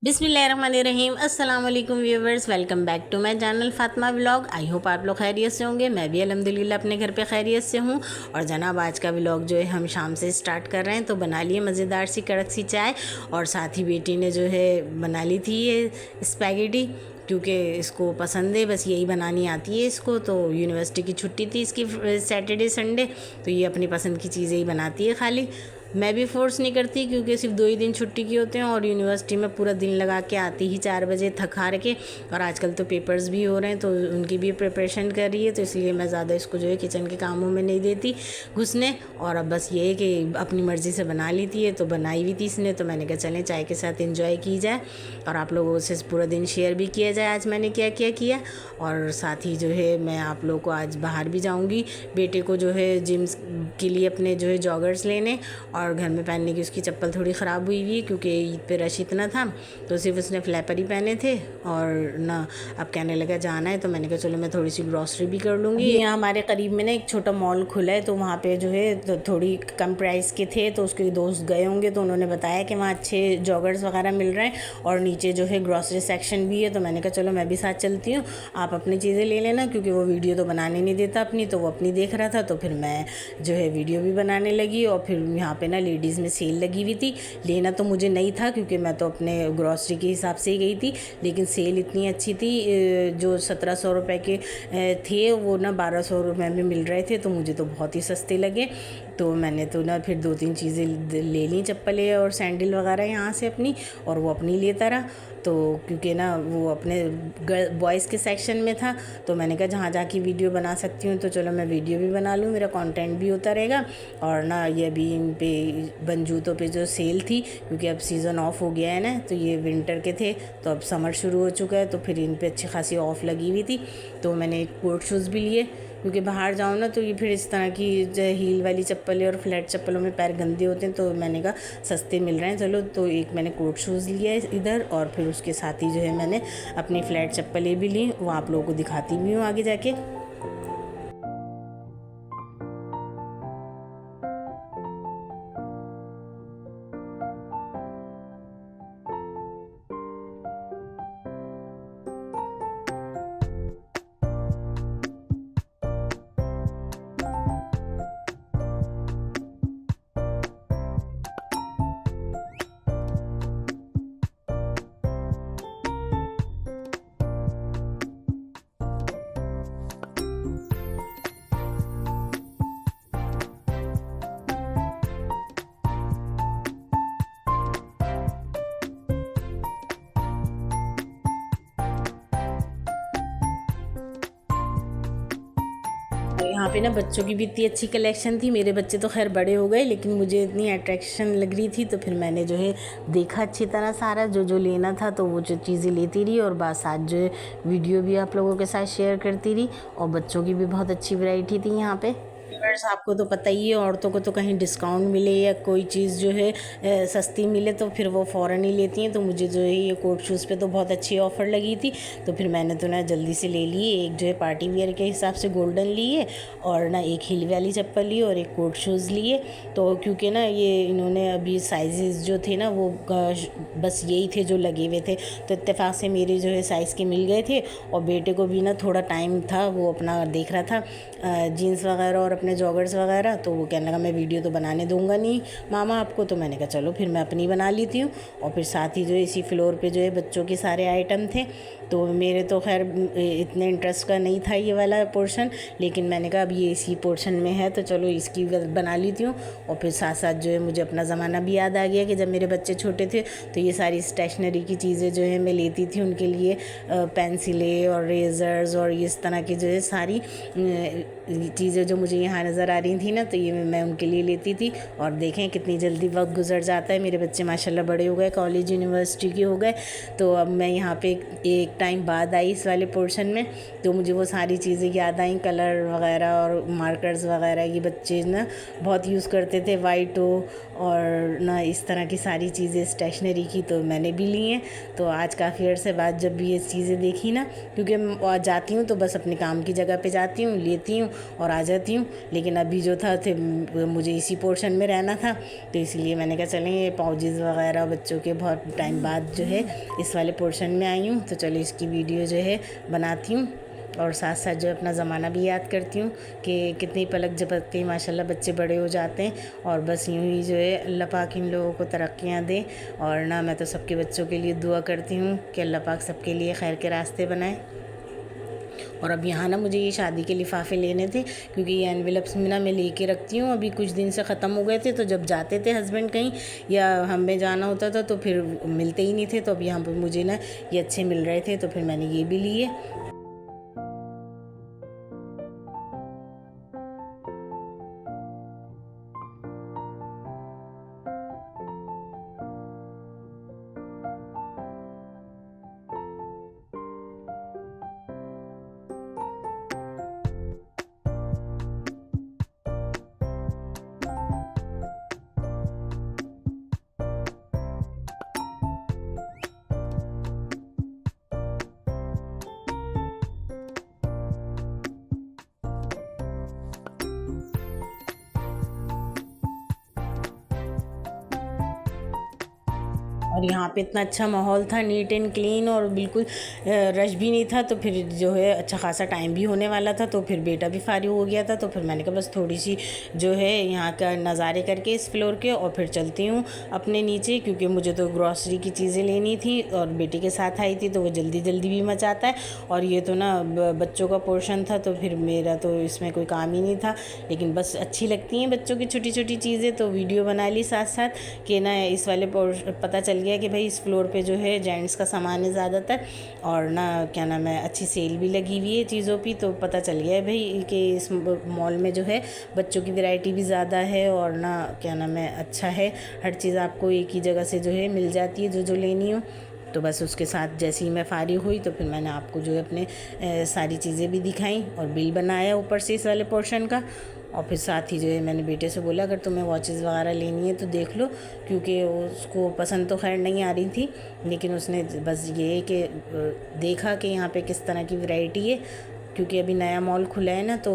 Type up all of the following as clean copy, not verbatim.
बिस्मिल्लाहिर्रहमानिर्रहीम। अस्सलाम वालेकुम viewers, welcome back to my channel Fatima vlog. I hope आप लोग खैरियत से होंगे। मैं भी अल्हम्दुलिल्लाह अपने घर पे खैरियत से हूँ। और जनाब आज का व्लॉग जो है हम शाम से स्टार्ट कर रहे हैं, तो बना लिए मज़ेदार सी कड़क सी चाय, और साथ ही बेटी ने जो है बना ली थी ये स्पैगेटी, क्योंकि इसको पसंद है, बस यही बनानी आती है इसको। तो यूनिवर्सिटी की छुट्टी थी इसकी सैटरडे संडे, तो ये अपनी पसंद की चीज़ें ही बनाती है खाली। मैं भी फोर्स नहीं करती, क्योंकि सिर्फ 2 ही दिन छुट्टी की होते हैं और यूनिवर्सिटी में पूरा दिन लगा के आती ही 4 बजे थक हार के। और आजकल तो पेपर्स भी हो रहे हैं, तो उनकी भी प्रिपरेशन कर रही है, तो इसलिए मैं ज़्यादा इसको जो है किचन के कामों में नहीं देती घुसने। और अब बस ये है कि अपनी मर्ज़ी से बना ली थी, तो बनाई हुई थी इसने, तो मैंने कहा चलें चाय के साथ इंजॉय की जाए और आप लोगों से पूरा दिन शेयर भी किया जाए आज मैंने क्या क्या किया। और साथ ही जो है मैं आप लोगों को आज बाहर भी जाऊँगी, बेटे को जो है जिम के लिए अपने जो है जॉगर्स लेने, और घर में पहनने की उसकी चप्पल थोड़ी ख़राब हुई हुई, क्योंकि ईद पे रश इतना था, तो सिर्फ उसने फ्लैपर ही पहने थे। और ना अब कहने लगा जाना है, तो मैंने कहा चलो मैं थोड़ी सी ग्रॉसरी भी कर लूँगी। यहाँ हमारे करीब में ना एक छोटा मॉल खुला है, तो वहाँ पे जो है तो थोड़ी कम प्राइस के थे, तो उसके दोस्त गए होंगे, तो उन्होंने बताया कि वहाँ अच्छे जॉगर्स वगैरह मिल रहे हैं, और नीचे जो है ग्रॉसरी सेक्शन भी है। तो मैंने कहा चलो मैं भी साथ चलती हूँ, आप अपनी चीज़ें ले लेना, क्योंकि वो वीडियो तो बनाने नहीं देता अपनी, तो वो अपनी देख रहा था, तो फिर मैं जो है वीडियो भी बनाने लगी। और फिर यहाँ पे ना लेडीज़ में सेल लगी हुई थी। लेना तो मुझे नहीं था, क्योंकि मैं तो अपने ग्रॉसरी के हिसाब से ही गई थी, लेकिन सेल इतनी अच्छी थी, जो 1700 रुपये के थे वो ना 1200 रुपये में मिल रहे थे, तो मुझे तो बहुत ही सस्ते लगे। तो मैंने तो ना फिर 2-3 चीज़ें ले ली, चप्पलें और सैंडल वगैरह यहाँ से अपनी, और वो अपनी लेता रहा। तो क्योंकि ना वो अपने बॉयज़ के सेक्शन में था, तो मैंने कहा जहाँ जाके वीडियो बना सकती हूँ तो चलो मैं वीडियो भी बना लूँ, मेरा कंटेंट भी होता रहेगा। और ना ये अभी इन पे बन जूतों पे जो सेल थी, क्योंकि अब सीज़न ऑफ हो गया है ना, तो ये विंटर के थे, तो अब समर शुरू हो चुका है, तो फिर इन पे अच्छी खासी ऑफ़ लगी हुई थी। तो मैंने कोट शूज़ भी लिए, क्योंकि बाहर जाऊँ ना तो ये फिर इस तरह की जो हील वाली चप्पलें और फ्लैट चप्पलों में पैर गंदे होते हैं, तो मैंने कहा सस्ते मिल रहे हैं चलो, तो एक मैंने कोट शूज़ लिया है इधर, और फिर उसके साथ ही जो है मैंने अपनी फ्लैट चप्पलें भी ली, वो आप लोगों को दिखाती भी हूँ आगे जाके। यहाँ पे ना बच्चों की भी इतनी अच्छी कलेक्शन थी। मेरे बच्चे तो खैर बड़े हो गए, लेकिन मुझे इतनी अट्रैक्शन लग रही थी, तो फिर मैंने जो है देखा अच्छी तरह सारा जो जो लेना था, तो वो जो चीज़ें लेती रही, और बाद साथ जो है वीडियो भी आप लोगों के साथ शेयर करती रही। और बच्चों की भी बहुत अच्छी वैरायटी थी यहाँ पे। व्यूअर्स आपको तो पता ही है, औरतों को तो कहीं डिस्काउंट मिले या कोई चीज़ जो है सस्ती मिले, तो फिर वो फ़ौरन ही लेती हैं। तो मुझे जो है ये कोट शूज़ पे तो बहुत अच्छी ऑफ़र लगी थी, तो फिर मैंने तो ना जल्दी से ले लिए। एक जो है पार्टी वियर के हिसाब से गोल्डन ली है, और ना एक हील वाली चप्पल ली, और एक कोट शूज़ लिए। तो क्योंकि ना ये इन्होंने अभी साइज़ जो थे ना वो बस यही थे जो लगे हुए थे, तो इत्तेफाक से मेरे जो है साइज़ के मिल गए थे। और बेटे को भी ना थोड़ा टाइम था, वो अपना देख रहा था जीन्स वगैरह और अपने जॉगर्स वगैरह, तो वो कहने लगा मैं वीडियो तो बनाने दूंगा नहीं मामा आपको। तो मैंने कहा चलो फिर मैं अपनी बना लेती हूँ। और फिर साथ ही जो है इसी फ्लोर पे जो है बच्चों के सारे आइटम थे, तो मेरे तो खैर इतने इंटरेस्ट का नहीं था ये वाला पोर्शन, लेकिन मैंने कहा अब ये इसी पोर्शन में है, तो चलो इसकी बना लेती हूँ। और फिर साथ साथ जो है मुझे अपना ज़माना भी याद आ गया कि जब मेरे बच्चे छोटे थे, तो ये सारी स्टेशनरी की चीज़ें जो है मैं लेती थी उनके लिए, पेंसिलें और रेज़र्स और इस तरह की जो है सारी चीज़ें जो मुझे यहाँ नज़र आ रही थी ना, तो ये मैं उनके लिए लेती थी। और देखें कितनी जल्दी वक्त गुजर जाता है, मेरे बच्चे माशाल्लाह बड़े हो गए, कॉलेज यूनिवर्सिटी के हो गए। तो अब मैं यहाँ पे एक टाइम बाद आई इस वाले पोर्शन में, तो मुझे वो सारी चीज़ें याद आई, कलर वगैरह और मार्कर्स वगैरह, ये बच्चे ना बहुत यूज़ करते थे, वाइट हो और ना इस तरह की सारी चीज़ें स्टेशनरी की, तो मैंने भी ली हैं। तो आज काफ़ी अर्से बाद जब भी ये चीज़ें देखी ना, क्योंकि जाती हूँ तो बस अपने काम की जगह पे जाती हूँ, लेती हूँ, और आ जाती हूँ। लेकिन अभी जो था थे मुझे इसी पोर्शन में रहना था, तो इसलिए मैंने कहा चलें ये पाउजेज़ वगैरह बच्चों के बहुत टाइम बाद जो है इस वाले पोर्शन में आई हूँ, तो चलो इसकी वीडियो जो है बनाती हूँ और साथ साथ जो अपना ज़माना भी याद करती हूँ कि कितनी पलक झपकते ही माशाल्लाह बच्चे बड़े हो जाते हैं। और बस यूँ ही जो है अल्लाह पाक इन लोगों को तरक्कियाँ दे। और ना मैं तो सबके बच्चों के लिए दुआ करती हूँ कि अल्लाह पाक सबके लिए खैर के रास्ते बनाए। और अब यहाँ ना मुझे ये शादी के लिफाफे लेने थे, क्योंकि ये एनवेलप्स में ना मैं लेके रखती हूँ, अभी कुछ दिन से ख़त्म हो गए थे। तो जब जाते थे हस्बैंड कहीं या हमें जाना होता था तो फिर मिलते ही नहीं थे। तो अब यहाँ पर मुझे ना ये अच्छे मिल रहे थे, तो फिर मैंने ये भी लिए। और यहाँ पे इतना अच्छा माहौल था, नीट एंड क्लीन, और बिल्कुल रश भी नहीं था। तो फिर जो है अच्छा खासा टाइम भी होने वाला था, तो फिर बेटा भी फारिग हो गया था। तो फिर मैंने कहा बस थोड़ी सी जो है यहाँ का नज़ारे करके इस फ्लोर के और फिर चलती हूँ अपने नीचे, क्योंकि मुझे तो ग्रॉसरी की चीज़ें लेनी थी और बेटे के साथ आई थी तो वो जल्दी जल्दी भी मचाता है। और ये तो ना बच्चों का पोर्शन था, तो फिर मेरा तो इसमें कोई काम ही नहीं था। लेकिन बस अच्छी लगती हैं बच्चों की छोटी छोटी चीज़ें, तो वीडियो बना ली साथ साथ कि ना इस वाले पता चल गया कि भाई इस फ्लोर पे जो है जेंट्स का सामान है ज़्यादातर, और ना क्या नाम है अच्छी सेल भी लगी हुई है चीज़ों की। तो पता चल गया है भाई कि इस मॉल में जो है बच्चों की वैरायटी भी ज़्यादा है, और ना क्या नाम है अच्छा है, हर चीज़ आपको एक ही जगह से जो है मिल जाती है जो लेनी हो। तो बस उसके साथ जैसे ही मैं फारिग हुई तो फिर मैंने आपको जो है अपने सारी चीज़ें भी दिखाई और बिल बनाया ऊपर से इस वाले पोर्शन का। और फिर साथ ही जो है मैंने बेटे से बोला अगर तुम्हें वॉचेस वगैरह लेनी है तो देख लो, क्योंकि उसको पसंद तो खैर नहीं आ रही थी, लेकिन उसने बस ये कि देखा कि यहाँ पे किस तरह की वैरायटी है, क्योंकि अभी नया मॉल खुला है ना, तो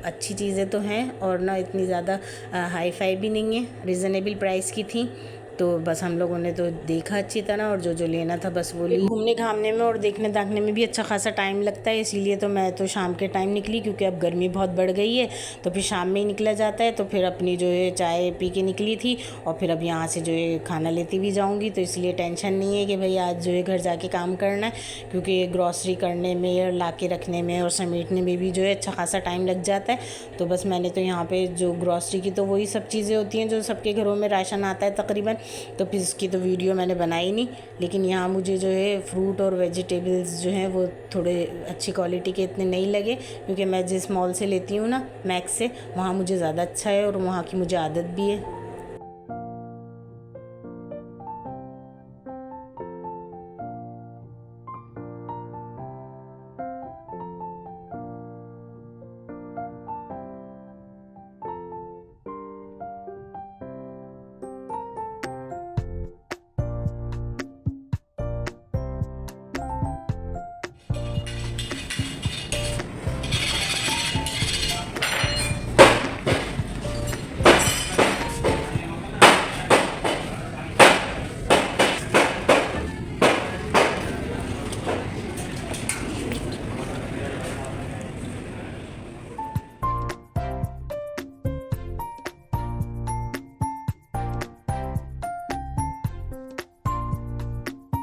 अच्छी चीज़ें तो हैं और ना इतनी ज़्यादा हाई फाई भी नहीं है, रिजनेबल प्राइस की थी। तो बस हम लोगों ने तो देखा अच्छी तरह और जो लेना था बस वो ली। घूमने घामने में और देखने दाखने में भी अच्छा खासा टाइम लगता है, इसीलिए तो मैं तो शाम के टाइम निकली, क्योंकि अब गर्मी बहुत बढ़ गई है तो फिर शाम में ही निकला जाता है। तो फिर अपनी जो है चाय पी के निकली थी, और फिर अब यहाँ से जो है खाना लेती भी जाऊँगी, तो इसलिए टेंशन नहीं है कि भाई आज जो है घर जाके काम करना है, क्योंकि ग्रॉसरी करने में और ला के रखने में और समेटने में भी जो है अच्छा खासा टाइम लग जाता है। तो बस मैंने तो यहाँ पे जो ग्रॉसरी की तो वही सब चीज़ें होती हैं जो सबके घरों में राशन आता है तकरीबन, तो फिर इसकी तो वीडियो मैंने बनाई नहीं। लेकिन यहाँ मुझे जो है फ्रूट और वेजिटेबल्स जो हैं वो थोड़े अच्छी क्वालिटी के इतने नहीं लगे, क्योंकि मैं जिस मॉल से लेती हूँ ना मैक्स से, वहाँ मुझे ज़्यादा अच्छा है और वहाँ की मुझे आदत भी है।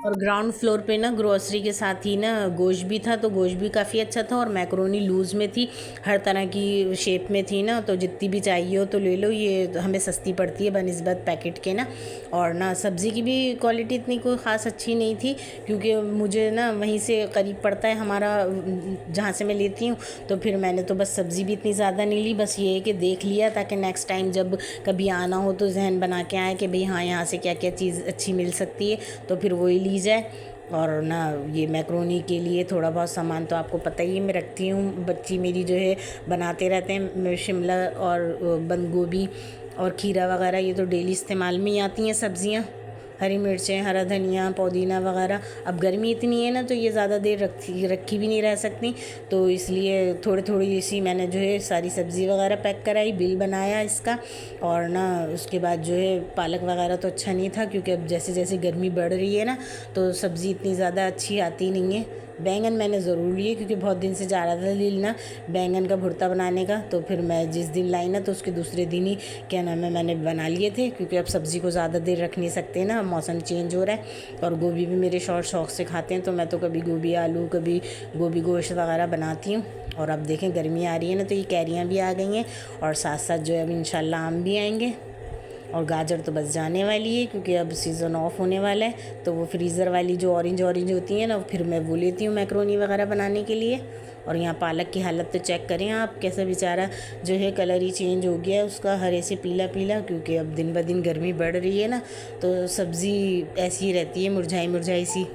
और ग्राउंड फ्लोर पे ना ग्रोसरी के साथ ही ना गोश्त भी था, तो गोश्त भी काफ़ी अच्छा था और मैक्रोनी लूज़ में थी, हर तरह की शेप में थी ना, तो जितनी भी चाहिए हो तो ले लो, ये हमें सस्ती पड़ती है बनिस्बत पैकेट के ना। और ना सब्ज़ी की भी क्वालिटी इतनी कोई ख़ास अच्छी नहीं थी, क्योंकि मुझे ना वहीं से करीब पड़ता है हमारा जहाँ से मैं लेती हूँ, तो फिर मैंने तो बस सब्ज़ी भी इतनी ज़्यादा नहीं ली, बस ये है कि देख लिया ताकि नेक्स्ट टाइम जब कभी आना हो तो जहन बना के आए कि भाई हाँ यहाँ से क्या क्या चीज़ अच्छी मिल सकती है, तो फिर वही ली जाए। और ना ये मैक्रोनी के लिए थोड़ा बहुत सामान तो आपको पता ही है मैं रखती हूँ, बच्ची मेरी जो है बनाते रहते हैं, शिमला और बंद गोभी और खीरा वगैरह ये तो डेली इस्तेमाल में ही आती हैं सब्ज़ियाँ, हरी मिर्चें, हरा धनिया, पुदीना वगैरह। अब गर्मी इतनी है ना तो ये ज़्यादा देर रखी भी नहीं रह सकती, तो इसलिए थोड़ी थोड़ी सी मैंने जो है सारी सब्ज़ी वगैरह पैक कराई, बिल बनाया इसका। और ना उसके बाद जो है पालक वगैरह तो अच्छा नहीं था, क्योंकि अब जैसे जैसे गर्मी बढ़ रही है ना तो सब्ज़ी इतनी ज़्यादा अच्छी आती नहीं है। बैंगन मैंने ज़रूर लिए, क्योंकि बहुत दिन से जा रहा था दिल ना बैंगन का भुर्ता बनाने का, तो फिर मैं जिस दिन लाई ना तो उसके दूसरे दिन ही क्या नाम है मैंने बना लिए थे, क्योंकि अब सब्ज़ी को ज़्यादा देर रख नहीं सकते ना, मौसम चेंज हो रहा है। और गोभी भी मेरे शौक से खाते हैं, तो मैं तो कभी गोभी आलू, कभी गोभी गोश्त वगैरह बनाती हूँ। और अब देखें गर्मी आ रही है ना तो ये कैरियाँ भी आ गई हैं, और साथ साथ जो है अब इंशाल्लाह आम भी आएंगे। और गाजर तो बस जाने वाली है, क्योंकि अब सीज़न ऑफ होने वाला है, तो वो फ्रीज़र वाली जो ऑरेंज होती है ना फिर मैं वो लेती हूँ मैक्रोनी वगैरह बनाने के लिए। और यहाँ पालक की हालत तो चेक करें आप, कैसा बेचारा जो है कलर ही चेंज हो गया है उसका, हरे से पीला पीला, क्योंकि अब दिन ब दिन गर्मी बढ़ रही है ना तो सब्ज़ी ऐसी ही रहती है, मुरझाई मुरझाई सी।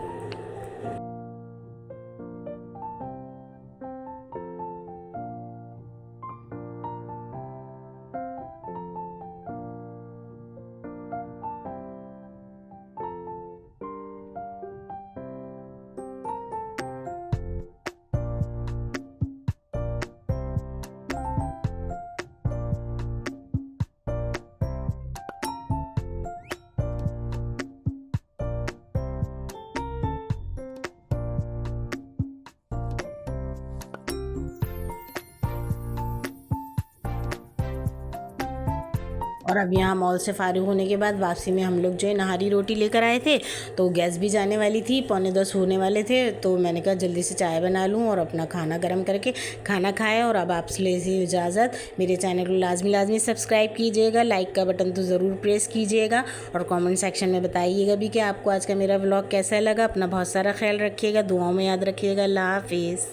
और अब यहाँ मॉल से फ़ारिग होने के बाद वापसी में हम लोग जो है नहारी रोटी लेकर आए थे, तो गैस भी जाने वाली थी, 9:45 होने वाले थे, तो मैंने कहा जल्दी से चाय बना लूँ और अपना खाना गर्म करके खाना खाया। और अब आपसे ले इजाज़त। मेरे चैनल को लाजमी सब्सक्राइब कीजिएगा, लाइक का बटन तो ज़रूर प्रेस कीजिएगा, और कमेंट सेक्शन में बताइएगा भी कि आपको आज का मेरा व्लॉग कैसा लगा। अपना बहुत सारा ख्याल रखिएगा, दुआओं में याद रखिएगा। अल्लाह हाफिज़।